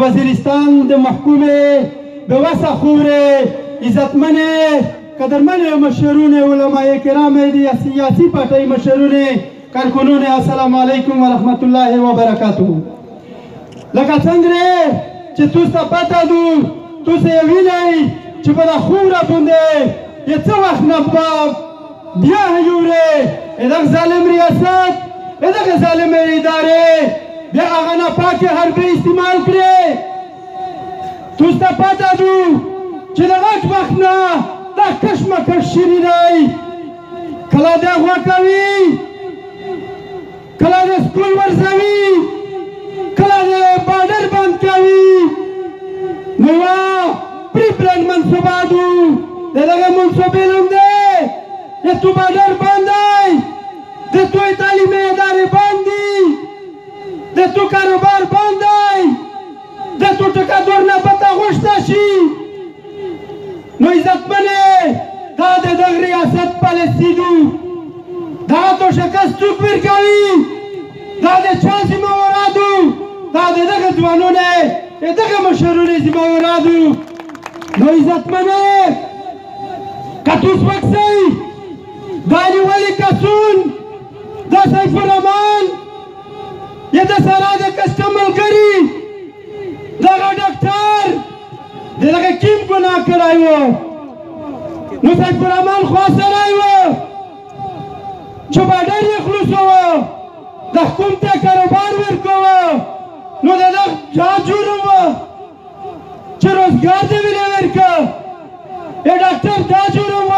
وزیرستان د محکومه به وسه خوره عزتمن قدرمن مشرون علماء کرام دی سیاسی پارٹی مشرون کارکنون السلام علیکم ورحمت الله وبرکاته. لکه څنګه چې تاسو پتا دو تاسو وینئ چې په خوره باندې یو څه وخت نه بیا یوره دا ظالم ریاست دا ظالم اداره بیا هغه نه پاکه حربې استعمال کړي. تاسو ته پته دو چې د غټ وخت نه دا کشمکش شوي دی، کله د غوا کوي، کله د سکول ورځوي، کله د بارډر بند کوي. نو یوه پري پلان منصوبه دو د دغه منصوبې نوم دی د تو بارډر بند دی، د توی تعلیمي ادارې بند دي، د تو کاروبار بند دی، د تو ټکادور نه پته غوښته شي. نو عزتمنې دا د دغه ریاست پالیسي دو، دغه تو شکست څوک ورکوي، دا د چا ذمهواره دو، دا د دغه ځوانونه د دغه مشرونو ذمهواره دو. نو عزتمنې که تاسو وکسئ دا نیولي کسون دا سیف الرحمن یا د سره د کسټم ملګري دغه ډاکټر د دغه کیم ګناه کړی و، نو سیف الرحمن خوا سړی و چې بارډر یې خلاصوه، د حکومت ته کاروبار ورکوه، نو د دغه چا جرم و چې روزګار دې ولې ورکړه. ای ډاکټر دا جرم و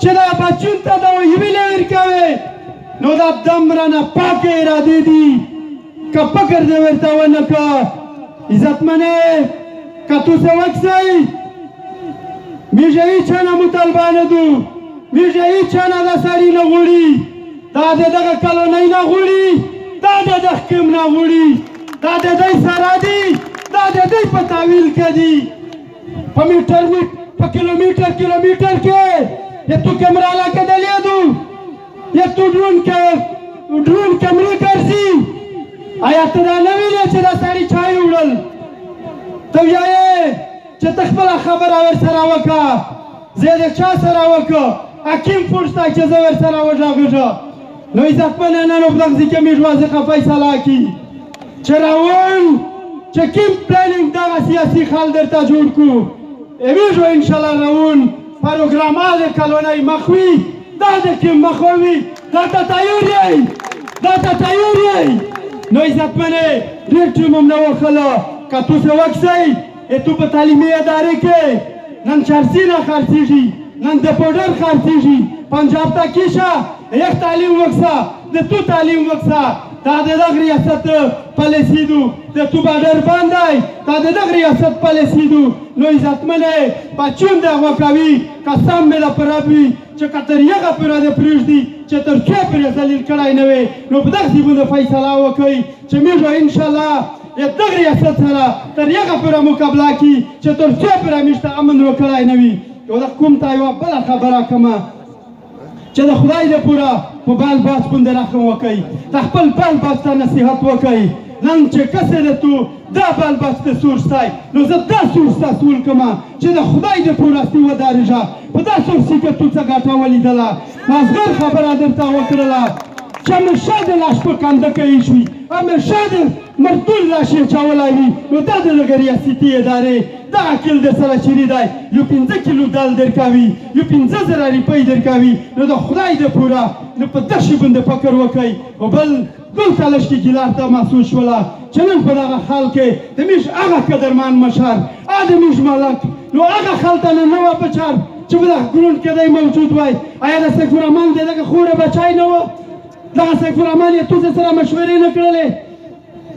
چې دا بچون ته دوایي ولې ورکوې. نو دا دومره ناپاکه ارادې دي که فکر دې ورته ونه کړه. عزتمنې که تاسو وکسئ موږ هېچا نه مطالبه نه دو، موږ هېچا نه دا سړي نه غواړي، دا د دغه کلونۍ نه غواړي، دا د دغه حکم نه غواړي، دا د دوی سره دي، دا د دوی په تحویل کې دي. په میټر په کیلومیټر کې یه تو کیمرا لګېدلې دو، یا تو ډرون کیمرې ګرځي. آیا ته دا نه ویلې چې دا سړي چا وړل؟ ته وایې چې ته خپله خبره ورسره وکړه، زه د چا سره وکړه؟ حکیم پوښتنه چې زه ورسره وغږېږم. نو عزتمنه نن په دغه ځای کې موږ واضحه فیصله کړي چې روان چې کوم پلانینګ دغه سیاسي خال درته جوړ کړو، موږ انشاءالله روان پروګرامه د کلونۍ مخ وي، دا د کوم مخ وي، دا ته تیار یې، دا ته تیار یې. نو عزتمنې ډېر ټیم هم نه وښله که تاسو وکسئ تو په تعلیمي ادارې کې نن چارسي نه خرڅېږي، نن د پوډر خرڅېږي، پنجاب ته کېشه یک تعلیم وکسه، د تو تعلیم وکسه. دا د دغه ریاست پالیسي دو، د تو بارډر بند دی، دا د دغه ریاست پالیسي دو. نو عزتمنې بچون د هغه کوي قسم مې د رب وي چې که تر یغه پورې دې پرېږدي چې تر څو پورې ذلیل کړی نه وي. نو په دغسې باندې فیصله وکړئ چې موږ انشاءالله دغه ریاست سره تر یغه پورې مقابله کړي چې تر څو پورې موږ ته امن وکړی نه وي. یو د حکومت ته یوه بله خبره کومه چې د خدای دپاره په بال باس باندې رحم وکړئ، د خپل بال باس ته نصیحت وکړئ. نن چې کسې د تو دا بال باس ته سور ستی، نو زه دا سور ستا سول کومه چې د خدای دپاره ستې ودارېږه. په دا سورسي کې تو څه ګټه ولیدله؟ مازدر خبره درته وکړله چې همیشه د لاش په کنده کې ایښوي، همیشه د مردول لاش یې اچولی وي. نو دا د دغه ریاستي ادارې دا عقل در سره چیرې دی، یو 5 کیلو دال درکوي، یو 50,000 روپۍ درکوي. نو د خدای دپاره نو په دغه شي باندې فکر وکړئ. او بل کالش کې ګیلار ته محسوس شوله چې نن په دغه حال کې د موږ هغه قدرمان مشر هغه د موږ ملک، نو هغه خال ته نن نه وه بچر چې په دغه ګروند کې دی موجود وای. آیا د سیف الرحمن د دغه خوره بچی نه و؟ دغه سیف الرحمن یې تاسو سره مشورې نه کړلې؟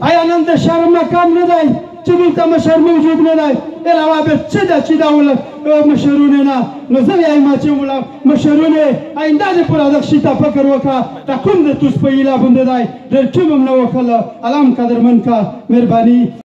آیا نن د شرم مقام نه دی چې دلته مشر موجود نه دی؟ علاوه بیا څه ده چې دا مشرونه نه؟ نو زه وایم چې مشرونه آینده دپاره دغه شي ته فکر وکړه. دا کوم د تاسو په هیله باندې دی ډېر ټیم هم نه وښله. الله هم قدرمن که مهرباني